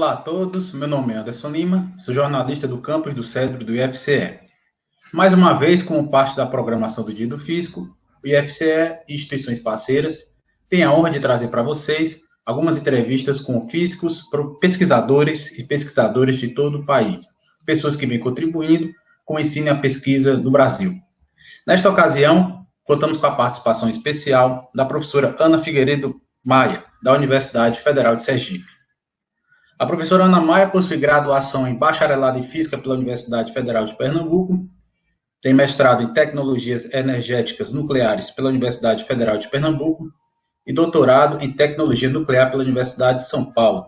Olá a todos, meu nome é Anderson Lima, sou jornalista do campus do Cedro do IFCE. Mais uma vez, como parte da programação do Dia do Físico, o IFCE e instituições parceiras têm a honra de trazer para vocês algumas entrevistas com físicos, pesquisadores e pesquisadoras de todo o país, pessoas que vêm contribuindo com o ensino e a pesquisa do Brasil. Nesta ocasião, contamos com a participação especial da professora Ana Figueiredo Maia, da Universidade Federal de Sergipe. A professora Ana Maia possui graduação em bacharelado em Física pela Universidade Federal de Pernambuco, tem mestrado em Tecnologias Energéticas Nucleares pela Universidade Federal de Pernambuco e doutorado em Tecnologia Nuclear pela Universidade de São Paulo.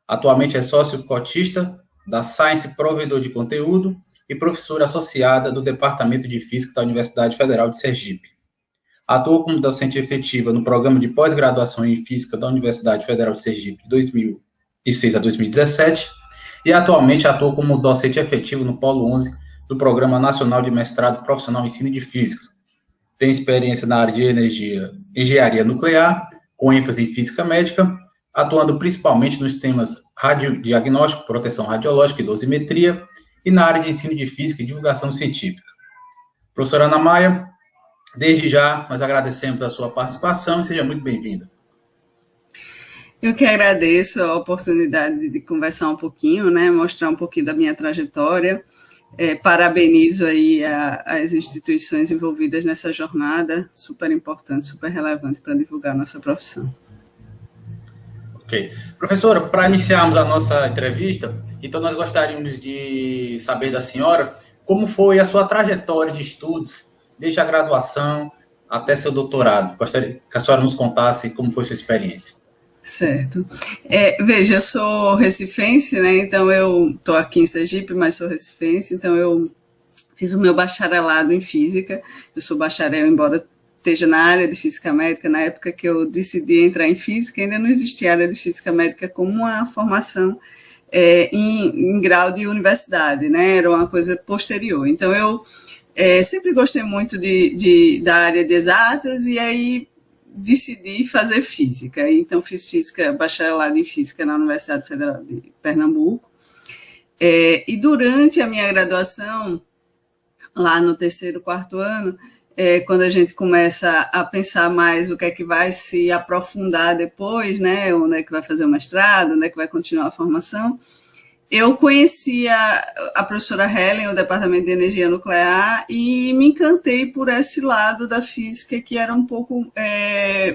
Atualmente é sócio cotista da Science Provedor de Conteúdo e professora associada do Departamento de Física da Universidade Federal de Sergipe. Atuou como docente efetiva no Programa de Pós-Graduação em Física da Universidade Federal de Sergipe de 2006 a 2017 e atualmente atua como docente efetivo no Polo 11 do Programa Nacional de Mestrado Profissional em Ensino de Física. Tem experiência na área de engenharia nuclear, com ênfase em física médica, atuando principalmente nos temas radiodiagnóstico, proteção radiológica e dosimetria, e na área de ensino de física e divulgação científica. Professora Ana Maia, desde já nós agradecemos a sua participação e seja muito bem-vinda. Eu que agradeço a oportunidade de conversar um pouquinho, né, mostrar um pouquinho da minha trajetória. Parabenizo aí as instituições envolvidas nessa jornada, super importante, super relevante para divulgar a nossa profissão. Ok. Professora, para iniciarmos a nossa entrevista, então nós gostaríamos de saber da senhora como foi a sua trajetória de estudos, desde a graduação até seu doutorado. Gostaria que a senhora nos contasse como foi sua experiência. Certo. Veja, eu sou recifense, né? Então eu estou aqui em Sergipe, mas sou recifense, então eu fiz o meu bacharelado em física. Eu sou bacharel, embora esteja na área de física médica. Na época que eu decidi entrar em física, ainda não existia a área de física médica como uma formação em grau de universidade, né? Era uma coisa posterior. Então eu sempre gostei muito da área de exatas e aí decidi fazer física. Então fiz física, bacharelado em física na Universidade Federal de Pernambuco. E durante a minha graduação, lá no terceiro, quarto ano, quando a gente começa a pensar mais o que é que vai se aprofundar depois, né, onde é que vai fazer o mestrado, onde é que vai continuar a formação, eu conheci a professora Helen, o Departamento de Energia Nuclear, e me encantei por esse lado da física, que era um pouco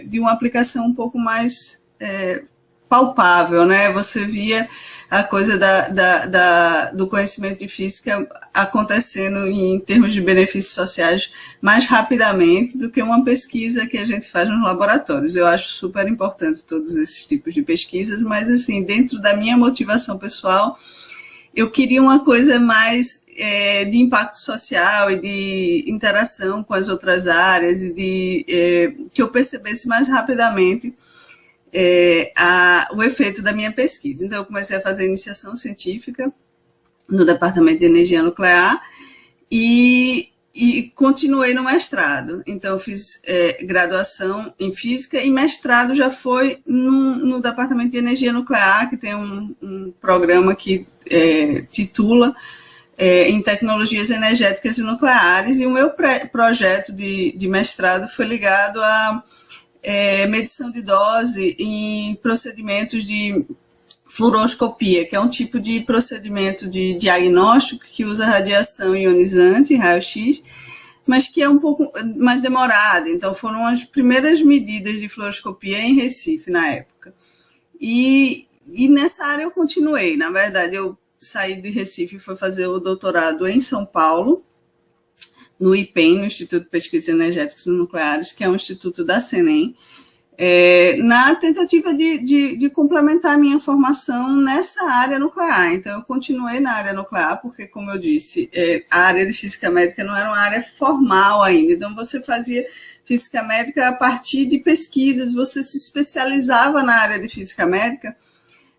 de uma aplicação um pouco mais palpável, né? Você via a coisa do conhecimento de física acontecendo em termos de benefícios sociais mais rapidamente do que uma pesquisa que a gente faz nos laboratórios. Eu acho super importante todos esses tipos de pesquisas, mas assim, dentro da minha motivação pessoal, eu queria uma coisa mais de impacto social e de interação com as outras áreas e que eu percebesse mais rapidamente o efeito da minha pesquisa. Então, eu comecei a fazer iniciação científica no Departamento de Energia Nuclear e continuei no mestrado. Então, eu fiz graduação em física e mestrado já foi no Departamento de Energia Nuclear, que tem um programa que titula em Tecnologias Energéticas e Nucleares, e o meu projeto de mestrado foi ligado a medição de dose em procedimentos de fluoroscopia, que é um tipo de procedimento de diagnóstico que usa radiação ionizante, raio-x, mas que é um pouco mais demorado. Então, foram as primeiras medidas de fluoroscopia em Recife, na época. E nessa área eu continuei. Na verdade, eu saí de Recife e fui fazer o doutorado em São Paulo, no IPEN, no Instituto de Pesquisas Energéticas e Nucleares, que é um instituto da CENEM, na tentativa de complementar a minha formação nessa área nuclear. Então, eu continuei na área nuclear, porque, como eu disse, a área de física médica não era uma área formal ainda. Então, você fazia física médica a partir de pesquisas, você se especializava na área de física médica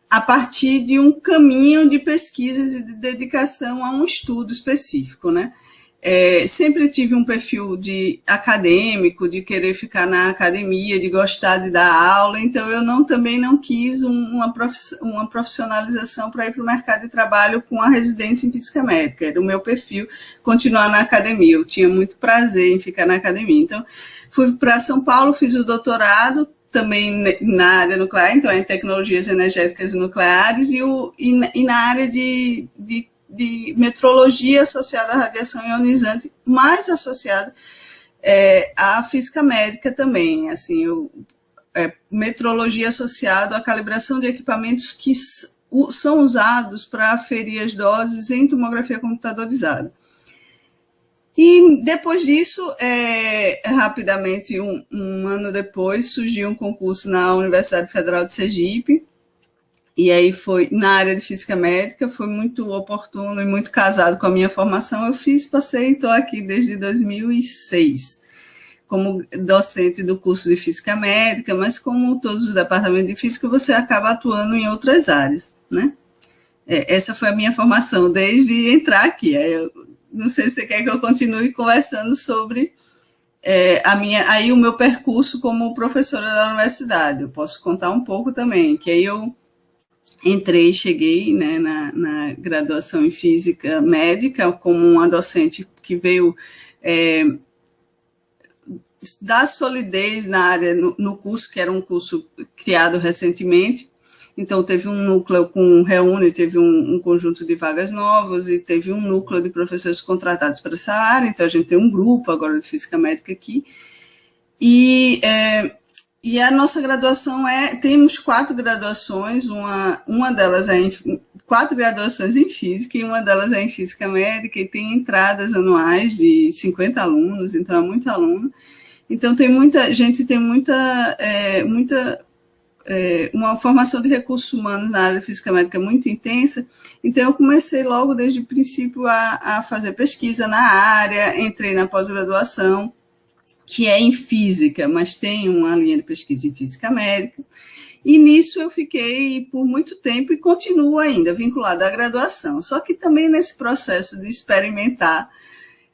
a partir de um caminho de pesquisas e de dedicação a um estudo específico, né? sempre tive um perfil de acadêmico, de querer ficar na academia, de gostar de dar aula, então eu também não quis uma profissionalização para ir para o mercado de trabalho com a residência em física médica, era o meu perfil continuar na academia, eu tinha muito prazer em ficar na academia. Então, fui para São Paulo, fiz o doutorado, também na área nuclear, então em tecnologias energéticas e nucleares, e na área de metrologia associada à radiação ionizante, mais associada à física médica também, assim, metrologia associada à calibração de equipamentos que são usados para aferir as doses em tomografia computadorizada. E depois disso, rapidamente, um ano depois, surgiu um concurso na Universidade Federal de Sergipe, e aí foi na área de física médica, foi muito oportuno e muito casado com a minha formação. Eu passei e estou aqui desde 2006, como docente do curso de física médica, mas como todos os departamentos de física, você acaba atuando em outras áreas, né? Essa foi a minha formação desde entrar aqui. Não sei se você quer que eu continue conversando sobre o meu percurso como professora da universidade. Eu posso contar um pouco também, que aí eu cheguei, né, na graduação em física médica como uma docente que veio dar solidez na área, no curso, que era um curso criado recentemente. Então, teve um núcleo teve um conjunto de vagas novas e teve um núcleo de professores contratados para essa área. Então, a gente tem um grupo agora de física médica aqui. E a nossa graduação temos 4 graduações, uma delas 4 graduações em física e uma delas é em física médica e tem entradas anuais de 50 alunos, então é muito aluno. Então, uma formação de recursos humanos na área de física médica muito intensa, então eu comecei logo desde o princípio a fazer pesquisa na área, entrei na pós-graduação, que é em física, mas tem uma linha de pesquisa em física médica, e nisso eu fiquei por muito tempo e continuo ainda vinculada à graduação, só que também nesse processo de experimentar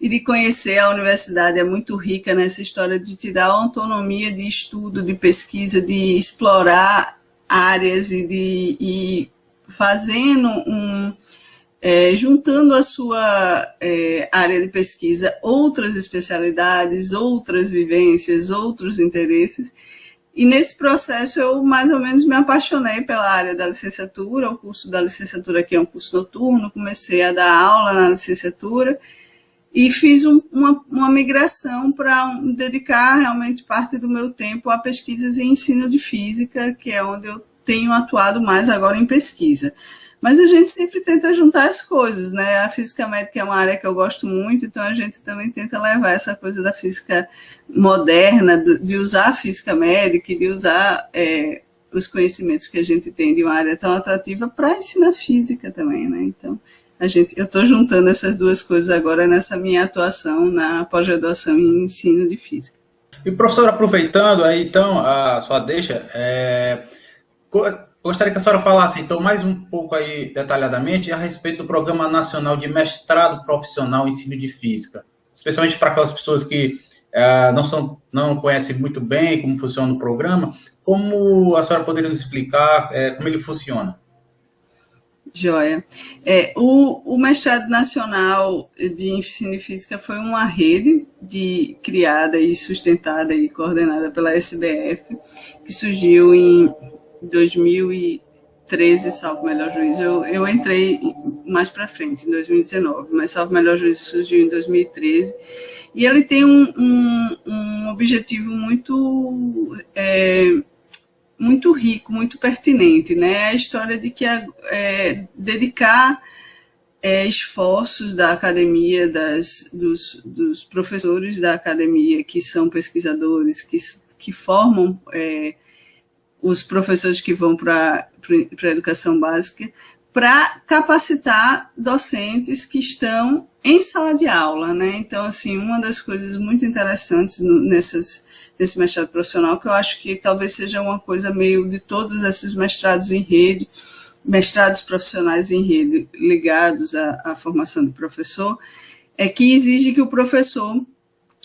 e de conhecer a universidade é muito rica nessa história de te dar autonomia de estudo, de pesquisa, de explorar áreas e fazendo juntando a sua área de pesquisa outras especialidades, outras vivências, outros interesses. E nesse processo eu mais ou menos me apaixonei pela área da licenciatura, o curso da licenciatura aqui é um curso noturno, comecei a dar aula na licenciatura, e fiz uma migração para dedicar realmente parte do meu tempo a pesquisas em ensino de física, que é onde eu tenho atuado mais agora em pesquisa. Mas a gente sempre tenta juntar as coisas, né? A física médica é uma área que eu gosto muito, então a gente também tenta levar essa coisa da física moderna, de usar a física médica e de usar os conhecimentos que a gente tem de uma área tão atrativa para ensinar física também, né? Então, eu estou juntando essas duas coisas agora nessa minha atuação na pós-graduação em ensino de física. E, professora, aproveitando aí, então, a sua deixa, gostaria que a senhora falasse, então, mais um pouco aí, detalhadamente, a respeito do Programa Nacional de Mestrado Profissional em Ensino de Física, especialmente para aquelas pessoas que não conhecem muito bem como funciona o programa, como a senhora poderia nos explicar como ele funciona? Joia. O Mestrado Nacional de Ensino de Física foi uma rede criada e sustentada e coordenada pela SBF, que surgiu em 2013, salvo melhor juízo. Eu entrei mais para frente, em 2019, mas salvo melhor juízo surgiu em 2013. E ele tem um objetivo muito rico, muito pertinente, né? A história de que dedicar esforços da academia, dos professores da academia, que são pesquisadores, que formam os professores que vão para a educação básica, para capacitar docentes que estão em sala de aula, né? Então, assim, uma das coisas muito interessantes nesse mestrado profissional, que eu acho que talvez seja uma coisa meio de todos esses mestrados em rede, mestrados profissionais em rede ligados à formação do professor, que exige que o professor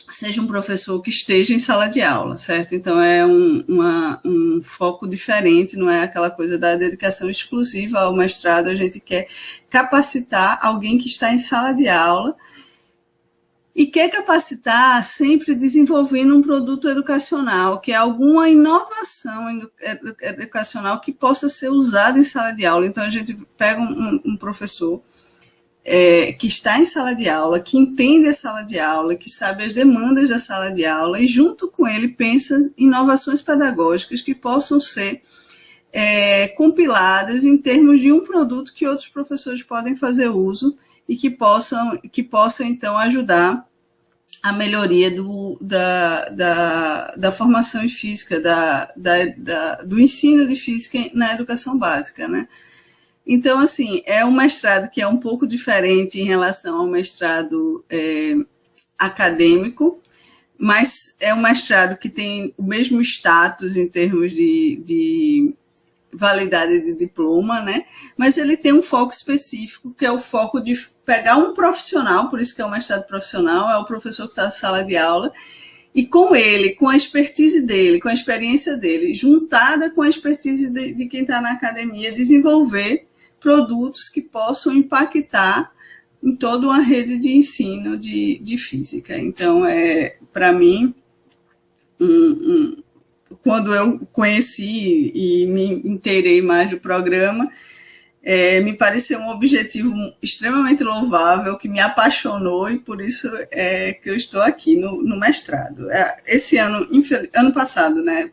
seja um professor que esteja em sala de aula, certo? Então, é um foco diferente, não é aquela coisa da dedicação exclusiva ao mestrado, a gente quer capacitar alguém que está em sala de aula e quer capacitar sempre desenvolvendo um produto educacional, que é alguma inovação educacional que possa ser usada em sala de aula. Então, a gente pega um professor que está em sala de aula, que entende a sala de aula, que sabe as demandas da sala de aula, e junto com ele pensa em inovações pedagógicas que possam ser compiladas em termos de um produto que outros professores podem fazer uso e que possam então, ajudar a melhoria da formação em física, do ensino de física na educação básica, né? Então, assim, é um mestrado que é um pouco diferente em relação ao mestrado acadêmico, mas é um mestrado que tem o mesmo status em termos de validade de diploma, né? Mas ele tem um foco específico, que é o foco de pegar um profissional, por isso que é um mestrado profissional, é o professor que está na sala de aula, e com ele, com a expertise dele, com a experiência dele, juntada com a expertise de quem está na academia, desenvolver produtos que possam impactar em toda uma rede de ensino de física. Então, para mim, quando eu conheci e me inteirei mais do programa, me pareceu um objetivo extremamente louvável, que me apaixonou, e por isso que eu estou aqui no mestrado. Esse ano passado, né,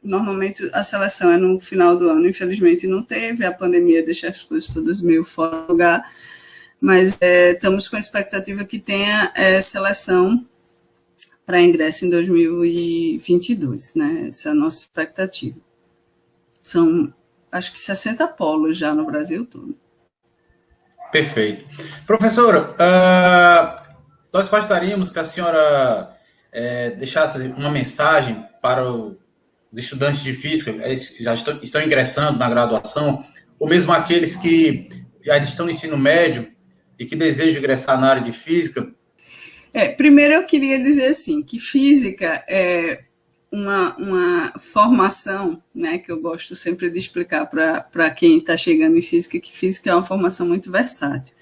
normalmente a seleção é no final do ano, infelizmente não teve, a pandemia deixa as coisas todas meio fora do lugar, mas estamos com a expectativa que tenha seleção para ingresso em 2022, né? Essa é a nossa expectativa. São, acho que 60 polos já no Brasil todo. Perfeito. Professora, nós gostaríamos que a senhora deixasse uma mensagem para os estudantes de física que já estão ingressando na graduação, ou mesmo aqueles que já estão no ensino médio e que desejam ingressar na área de física. Primeiro eu queria dizer assim, que física é uma formação, né, que eu gosto sempre de explicar para quem está chegando em física, que física é uma formação muito versátil.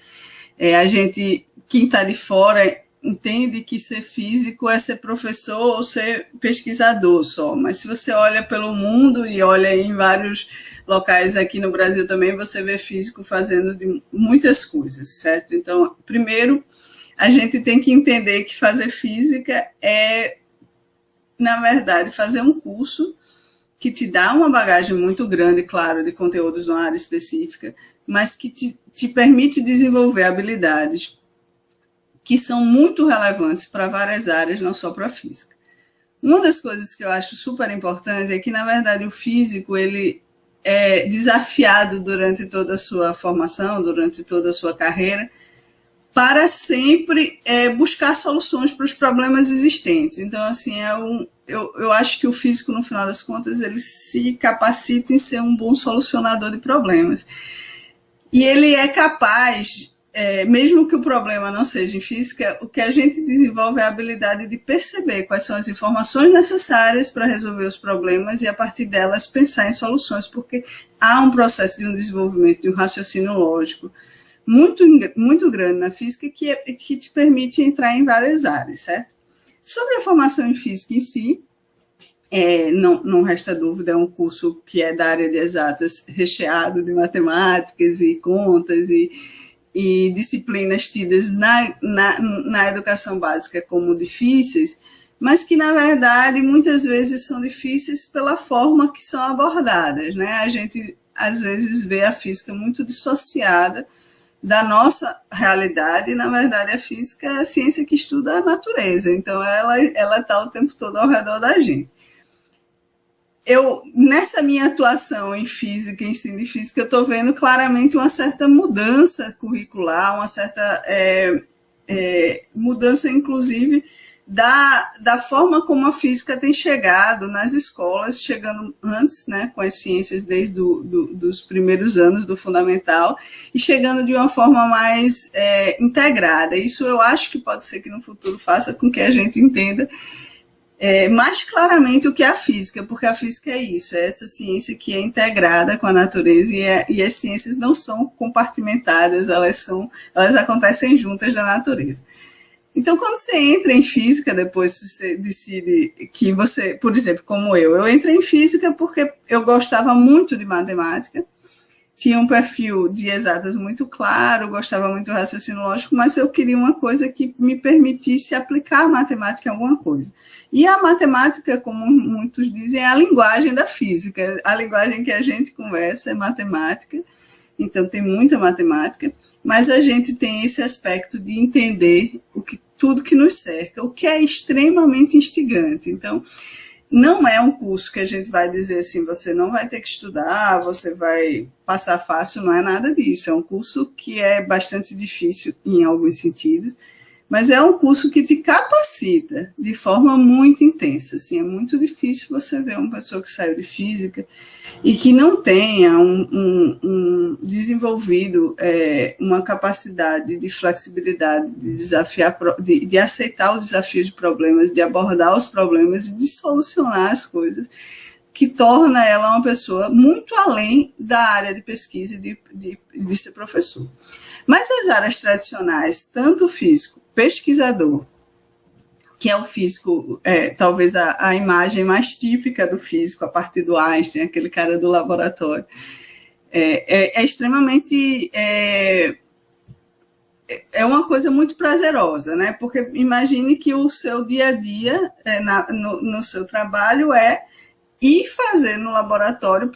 Quem está de fora entende que ser físico é ser professor ou ser pesquisador só, mas se você olha pelo mundo e olha em vários locais aqui no Brasil também, você vê físico fazendo de muitas coisas, certo? Então, primeiro, a gente tem que entender que fazer física na verdade, fazer um curso que te dá uma bagagem muito grande, claro, de conteúdos numa área específica, mas que te permite desenvolver habilidades que são muito relevantes para várias áreas, não só para a física. Uma das coisas que eu acho super importante é que, na verdade, o físico ele é desafiado durante toda a sua formação, durante toda a sua carreira, para sempre buscar soluções para os problemas existentes. Então, assim, eu acho que o físico, no final das contas, ele se capacita em ser um bom solucionador de problemas. E ele é capaz, mesmo que o problema não seja em física, o que a gente desenvolve é a habilidade de perceber quais são as informações necessárias para resolver os problemas e, a partir delas, pensar em soluções, porque há um processo de um desenvolvimento de um raciocínio lógico muito, muito grande na física que te permite entrar em várias áreas, certo? Sobre a formação em física em si, não resta dúvida, é um curso que é da área de exatas, recheado de matemáticas e contas e disciplinas tidas na educação básica como difíceis, mas que, na verdade, muitas vezes são difíceis pela forma que são abordadas, né? A gente, às vezes, vê a física muito dissociada da nossa realidade, e, na verdade, a física é a ciência que estuda a natureza, então ela está o tempo todo ao redor da gente. Nessa minha atuação em física, ensino de física, eu estou vendo claramente uma certa mudança curricular, uma certa mudança, inclusive, da forma como a física tem chegado nas escolas, chegando antes, né, com as ciências desde dos primeiros anos do fundamental, e chegando de uma forma mais integrada. Isso eu acho que pode ser que no futuro faça com que a gente entenda mais claramente o que é a física, porque a física é isso, é essa ciência que é integrada com a natureza, e as ciências não são compartimentadas, elas acontecem juntas na natureza. Então, quando você entra em física, depois você decide que você, por exemplo, como eu entrei em física porque eu gostava muito de matemática, tinha um perfil de exatas muito claro, gostava muito do raciocínio lógico, mas eu queria uma coisa que me permitisse aplicar a matemática em alguma coisa. E a matemática, como muitos dizem, é a linguagem da física. A linguagem que a gente conversa é matemática, então tem muita matemática, mas a gente tem esse aspecto de entender tudo que nos cerca, o que é extremamente instigante. Então, não é um curso que a gente vai dizer assim, você não vai ter que estudar, você vai passar fácil, não é nada disso. É um curso que é bastante difícil em alguns sentidos, mas é um curso que te capacita de forma muito intensa. Assim, é muito difícil você ver uma pessoa que saiu de física e que não tenha desenvolvido uma capacidade de flexibilidade, de desafiar, de aceitar o desafio de problemas, de abordar os problemas e de solucionar as coisas, que torna ela uma pessoa muito além da área de pesquisa e de ser professor. Mas as áreas tradicionais, tanto o físico, pesquisador, que é o físico, talvez a imagem mais típica do físico, a partir do Einstein, aquele cara do laboratório, é extremamente... É uma coisa muito prazerosa, né? Porque imagine que o seu dia a dia no seu trabalho ir fazer no laboratório,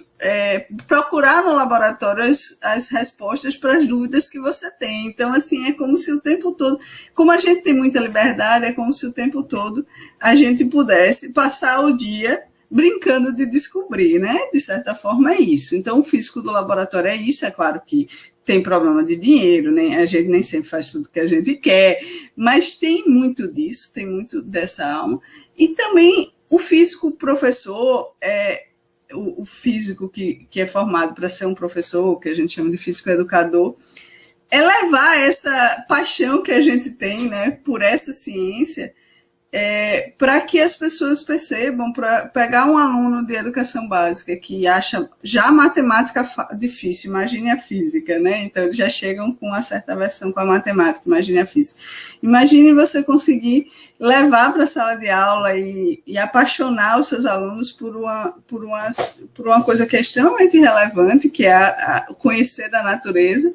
procurar no laboratório as respostas para as dúvidas que você tem. Então, assim, é como se o tempo todo, como a gente tem muita liberdade, é como se o tempo todo a gente pudesse passar o dia brincando de descobrir, né? De certa forma é isso. Então, o físico do laboratório é isso, é claro que tem problema de dinheiro, né? A gente nem sempre faz tudo que a gente quer, mas tem muito disso, tem muito dessa alma. E também o físico professor, o físico que é formado para ser um professor, que a gente chama de físico educador, é levar essa paixão que a gente tem, né, por essa ciência, para que as pessoas percebam, para pegar um aluno de educação básica que acha já a matemática difícil, imagine a física, né? Então, eles já chegam com uma certa aversão com a matemática, imagine a física. Imagine você conseguir levar para a sala de aula e apaixonar os seus alunos por uma coisa que é extremamente relevante, que é conhecer da natureza,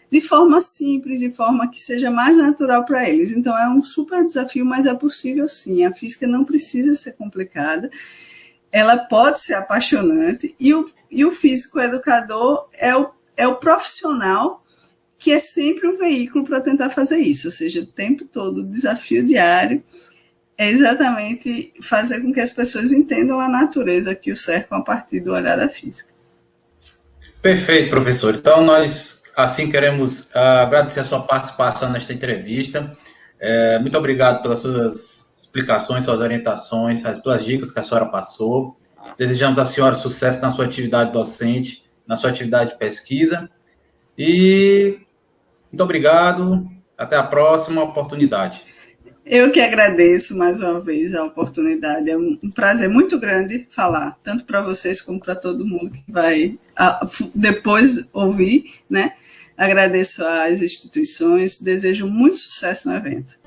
de forma simples, de forma que seja mais natural para eles. Então, é um super desafio, mas é possível sim. A física não precisa ser complicada, ela pode ser apaixonante, e o físico educador é o profissional que é sempre o veículo para tentar fazer isso, ou seja, o tempo todo, o desafio diário é exatamente fazer com que as pessoas entendam a natureza que o cercam a partir do olhar da física. Perfeito, professor. Então, nós, assim, queremos agradecer a sua participação nesta entrevista. Muito obrigado pelas suas explicações, suas orientações, pelas dicas que a senhora passou. Desejamos à senhora sucesso na sua atividade docente, na sua atividade de pesquisa. E muito obrigado. Até a próxima oportunidade. Eu que agradeço mais uma vez a oportunidade. É um prazer muito grande falar, tanto para vocês como para todo mundo que vai depois ouvir, né? Agradeço às instituições, desejo muito sucesso no evento.